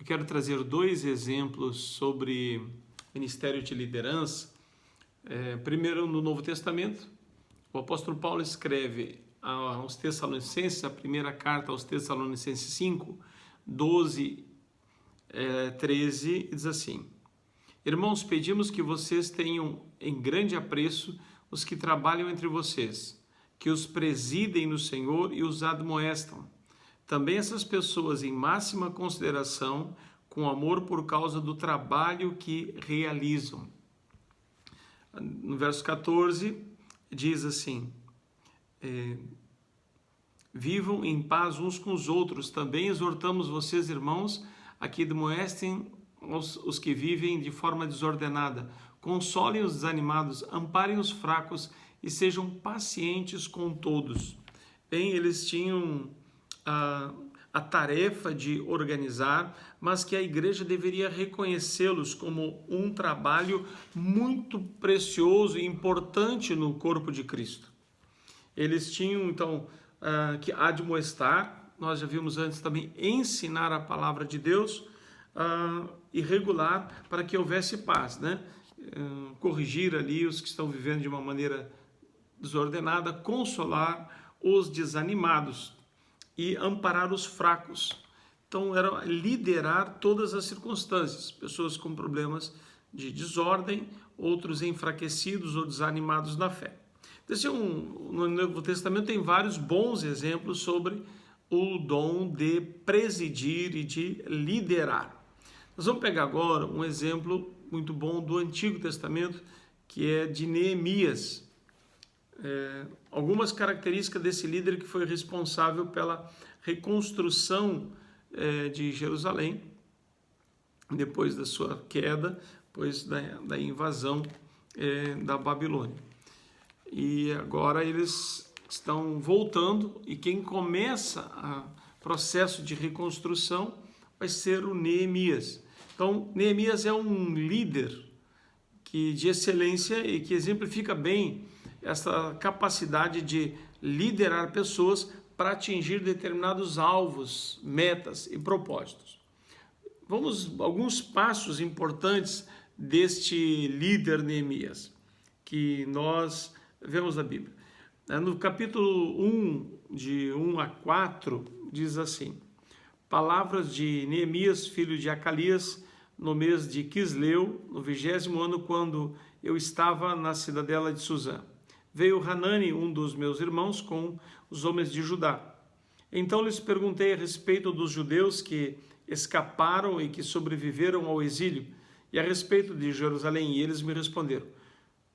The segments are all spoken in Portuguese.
quero trazer dois exemplos sobre ministério de liderança. Primeiro, no Novo Testamento, o apóstolo Paulo escreve aos Tessalonicenses, a primeira carta aos Tessalonicenses 5, 12, 13, diz assim: Irmãos, pedimos que vocês tenham em grande apreço os que trabalham entre vocês, que os presidem no Senhor e os admoestam. Também essas pessoas em máxima consideração, com amor por causa do trabalho que realizam. No verso 14, diz assim: vivam em paz uns com os outros. Também exortamos vocês, irmãos, a que admoestem os que vivem de forma desordenada. Consolem os desanimados, amparem os fracos e sejam pacientes com todos. Bem, eles tinham a tarefa de organizar, mas que a igreja deveria reconhecê-los como um trabalho muito precioso e importante no corpo de Cristo. Eles tinham, então, que admoestar, nós já vimos antes também, ensinar a palavra de Deus e regular para que houvesse paz, né? Corrigir ali os que estão vivendo de uma maneira desordenada, consolar os desanimados e amparar os fracos. Então, era liderar todas as circunstâncias, pessoas com problemas de desordem, outros enfraquecidos ou desanimados na fé. No Novo Testamento tem vários bons exemplos sobre o dom de presidir e de liderar. Nós vamos pegar agora um exemplo muito bom do Antigo Testamento, que é de Neemias. Algumas características desse líder que foi responsável pela reconstrução de Jerusalém, depois da sua queda, depois da invasão da Babilônia. E agora eles estão voltando, e quem começa o processo de reconstrução vai ser o Neemias. Então, Neemias é um líder de excelência e que exemplifica bem essa capacidade de liderar pessoas para atingir determinados alvos, metas e propósitos. Alguns passos importantes deste líder Neemias, que nós vemos na Bíblia. No capítulo 1, de 1 a 4, diz assim: palavras de Neemias, filho de Acalias, no mês de Quisleu, no 20º ano, quando eu estava na cidadela de Suzã. Veio Hanani, um dos meus irmãos, com os homens de Judá. Então lhes perguntei a respeito dos judeus que escaparam e que sobreviveram ao exílio, e a respeito de Jerusalém, e eles me responderam: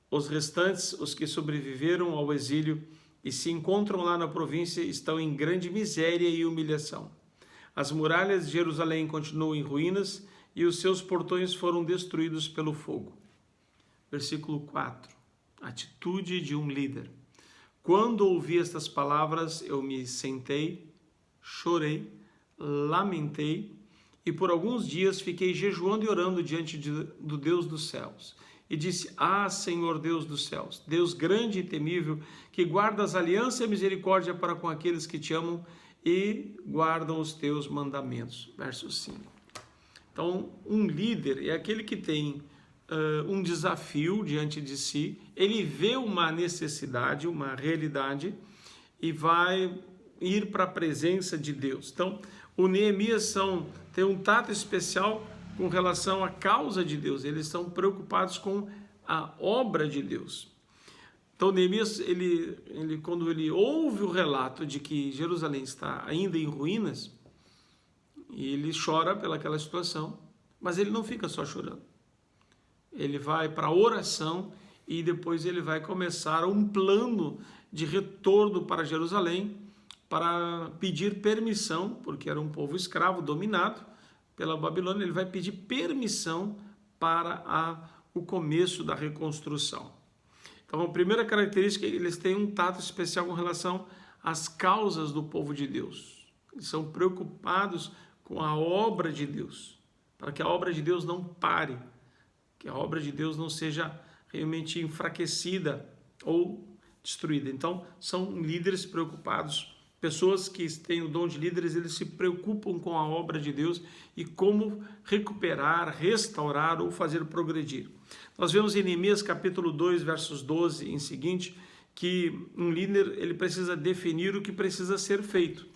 os restantes, os que sobreviveram ao exílio e se encontram lá na província, estão em grande miséria e humilhação. As muralhas de Jerusalém continuam em ruínas e os seus portões foram destruídos pelo fogo. Versículo 4. Atitude de um líder. Quando ouvi estas palavras, eu me sentei, chorei, lamentei e por alguns dias fiquei jejuando e orando diante do Deus dos céus. E disse: Senhor Deus dos céus, Deus grande e temível, que guardas aliança e misericórdia para com aqueles que te amam e guardam os teus mandamentos. Verso 5. Então, um líder é aquele que tem um desafio diante de si, ele vê uma necessidade, uma realidade e vai ir para a presença de Deus. Então, o Neemias tem um tato especial com relação à causa de Deus, eles estão preocupados com a obra de Deus. Então, Neemias, quando ele ouve o relato de que Jerusalém está ainda em ruínas, ele chora pelaquela situação, mas ele não fica só chorando. Ele vai para a oração e depois ele vai começar um plano de retorno para Jerusalém para pedir permissão, porque era um povo escravo dominado pela Babilônia. Ele vai pedir permissão para o começo da reconstrução. Então, a primeira característica é que eles têm um tato especial com relação às causas do povo de Deus. Eles são preocupados com a obra de Deus, para que a obra de Deus não pare, que a obra de Deus não seja realmente enfraquecida ou destruída. Então, são líderes preocupados Pessoas que têm o dom de líderes, eles se preocupam com a obra de Deus e como recuperar, restaurar ou fazer progredir. Nós vemos em Neemias capítulo 2, versos 12 em seguinte, que um líder ele precisa definir o que precisa ser feito.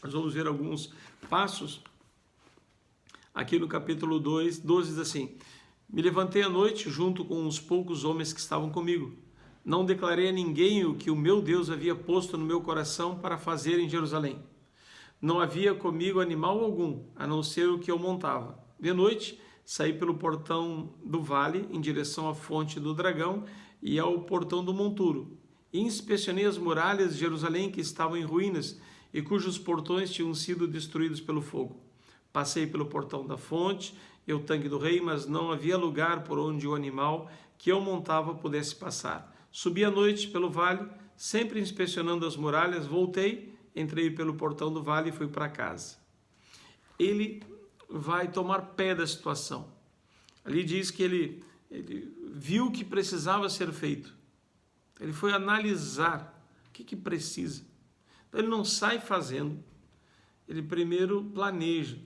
Nós vamos ver alguns passos. Aqui no capítulo 2, 12 diz assim: me levantei à noite junto com uns poucos homens que estavam comigo. Não declarei a ninguém o que o meu Deus havia posto no meu coração para fazer em Jerusalém. Não havia comigo animal algum, a não ser o que eu montava. De noite, saí pelo portão do vale, em direção à fonte do dragão e ao portão do monturo. E inspecionei as muralhas de Jerusalém que estavam em ruínas e cujos portões tinham sido destruídos pelo fogo. Passei pelo portão da fonte e o tanque do rei, mas não havia lugar por onde o animal que eu montava pudesse passar. Subi à noite pelo vale, sempre inspecionando as muralhas, voltei, entrei pelo portão do vale e fui para casa. Ele vai tomar pé da situação. Ali diz que ele viu o que precisava ser feito. Ele foi analisar o que precisa. Então ele não sai fazendo, ele primeiro planeja,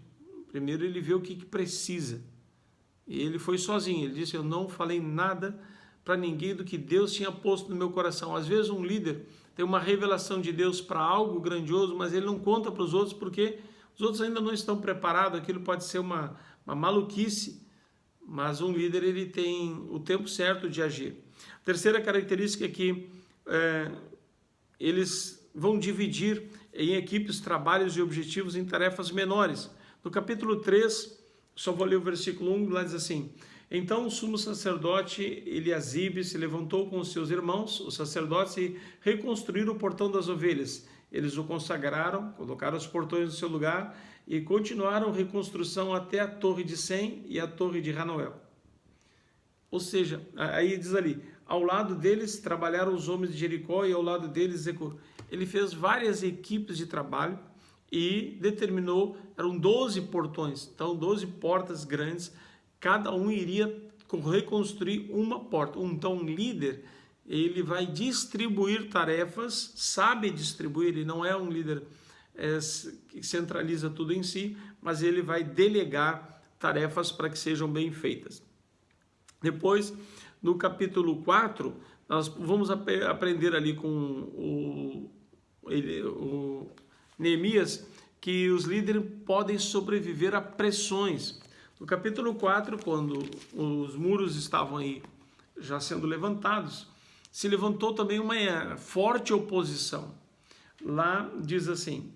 primeiro ele vê o que precisa. E ele foi sozinho, ele disse: eu não falei nada para ninguém do que Deus tinha posto no meu coração. Às vezes um líder tem uma revelação de Deus para algo grandioso, mas ele não conta para os outros porque os outros ainda não estão preparados. Aquilo pode ser uma maluquice, mas um líder ele tem o tempo certo de agir. A terceira característica é que eles vão dividir em equipes trabalhos e objetivos em tarefas menores. No capítulo 3, só vou ler o versículo 1, lá diz assim: então o sumo sacerdote Eliasibe se levantou com os seus irmãos, os sacerdotes, e reconstruíram o portão das ovelhas. Eles o consagraram, colocaram os portões no seu lugar e continuaram a reconstrução até a torre de Sem e a torre de Hanoel. Ou seja, aí diz ali, ao lado deles trabalharam os homens de Jericó e ao lado deles ele fez várias equipes de trabalho e determinou, eram 12 portões, então 12 portas grandes, cada um iria reconstruir uma porta. Então um líder, ele vai distribuir tarefas, sabe distribuir, ele não é um líder que centraliza tudo em si, mas ele vai delegar tarefas para que sejam bem feitas. Depois, no capítulo 4, nós vamos aprender ali com o Neemias que os líderes podem sobreviver a pressões. No capítulo 4, quando os muros estavam aí já sendo levantados, se levantou também uma forte oposição. Lá diz assim,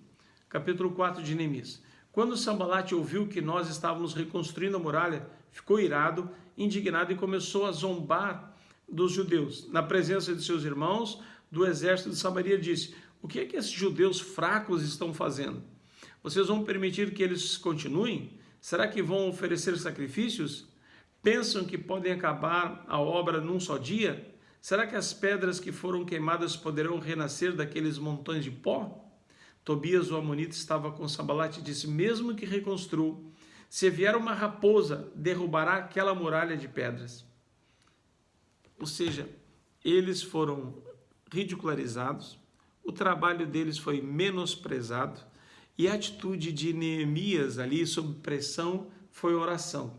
capítulo 4 de Neemias: quando Sambalate ouviu que nós estávamos reconstruindo a muralha, ficou irado, indignado e começou a zombar dos judeus. Na presença de seus irmãos do exército de Samaria, disse: o que é que esses judeus fracos estão fazendo? Vocês vão permitir que eles continuem? Será que vão oferecer sacrifícios? Pensam que podem acabar a obra num só dia? Será que as pedras que foram queimadas poderão renascer daqueles montões de pó? Tobias, o amonita, estava com Sambalate e disse: mesmo que reconstrua, se vier uma raposa, derrubará aquela muralha de pedras. Ou seja, eles foram ridicularizados, o trabalho deles foi menosprezado e a atitude de Neemias ali, sob pressão, foi oração.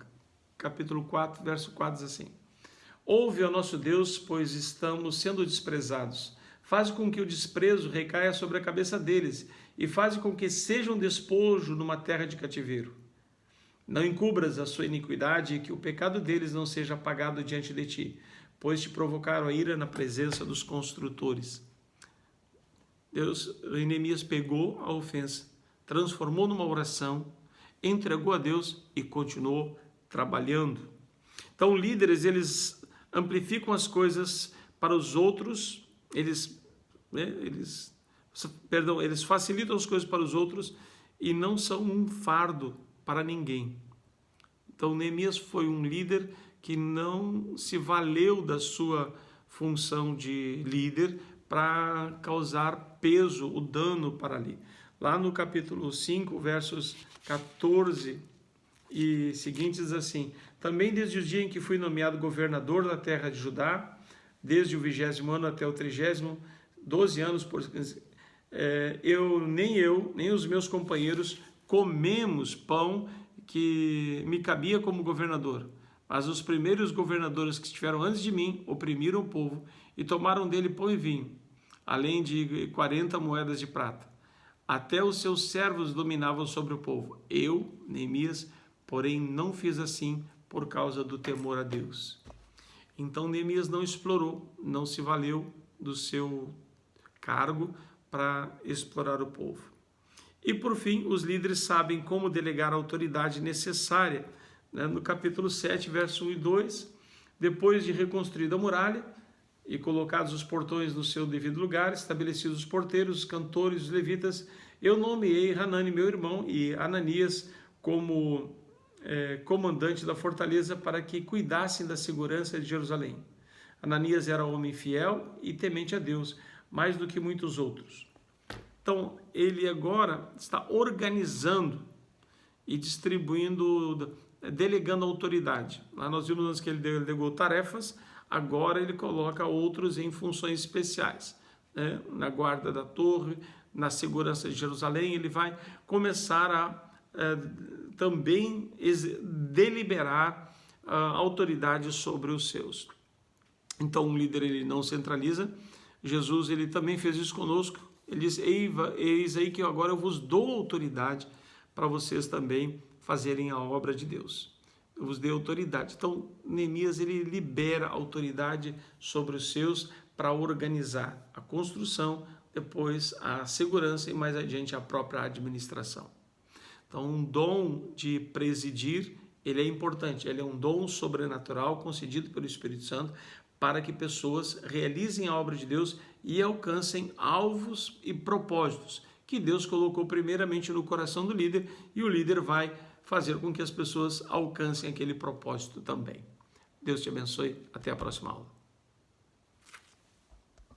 Capítulo 4, verso 4 diz assim: ouve ao nosso Deus, pois estamos sendo desprezados. Faz com que o desprezo recaia sobre a cabeça deles e faz com que sejam despojo numa terra de cativeiro. Não encubras a sua iniquidade e que o pecado deles não seja apagado diante de ti, pois te provocaram a ira na presença dos construtores. Neemias pegou a ofensa, transformou numa oração, entregou a Deus e continuou trabalhando. Então, líderes, eles amplificam as coisas para os outros, eles facilitam as coisas para os outros e não são um fardo para ninguém. Então, Neemias foi um líder que não se valeu da sua função de líder para causar peso, o dano para ali. Lá no capítulo 5, versos 14 e seguintes, diz assim: também desde o dia em que fui nomeado governador da terra de Judá, desde o 20º ano até o 30º, 12 anos nem os meus companheiros comemos pão que me cabia como governador. Mas os primeiros governadores que estiveram antes de mim oprimiram o povo e tomaram dele pão e vinho, além de 40 moedas de prata. Até os seus servos dominavam sobre o povo. Eu, Neemias, porém não fiz assim por causa do temor a Deus. Então Neemias não explorou, não se valeu do seu cargo para explorar o povo. E por fim, os líderes sabem como delegar a autoridade necessária. No capítulo 7, verso 1 e 2, depois de reconstruída a muralha e colocados os portões no seu devido lugar, estabelecidos os porteiros, os cantores, os levitas, eu nomeei Hanani, meu irmão, e Ananias como comandante da fortaleza para que cuidassem da segurança de Jerusalém. Ananias era homem fiel e temente a Deus, mais do que muitos outros. Então, ele agora está organizando e distribuindo, delegando autoridade. Lá nós vimos antes que ele delegou tarefas, agora ele coloca outros em funções especiais, né? Na guarda da torre, na segurança de Jerusalém, ele vai começar a também deliberar autoridade sobre os seus. Então, um líder, ele não centraliza. Jesus, ele também fez isso conosco. Ele diz, eis aí que agora eu vos dou autoridade para vocês também fazerem a obra de Deus. Eu vos dei autoridade. Então, Neemias, ele libera autoridade sobre os seus para organizar a construção, depois a segurança e mais adiante a própria administração. Então, um dom de presidir, ele é importante. Ele é um dom sobrenatural concedido pelo Espírito Santo para que pessoas realizem a obra de Deus e alcancem alvos e propósitos que Deus colocou primeiramente no coração do líder, e o líder vai fazer com que as pessoas alcancem aquele propósito também. Deus te abençoe. Até a próxima aula.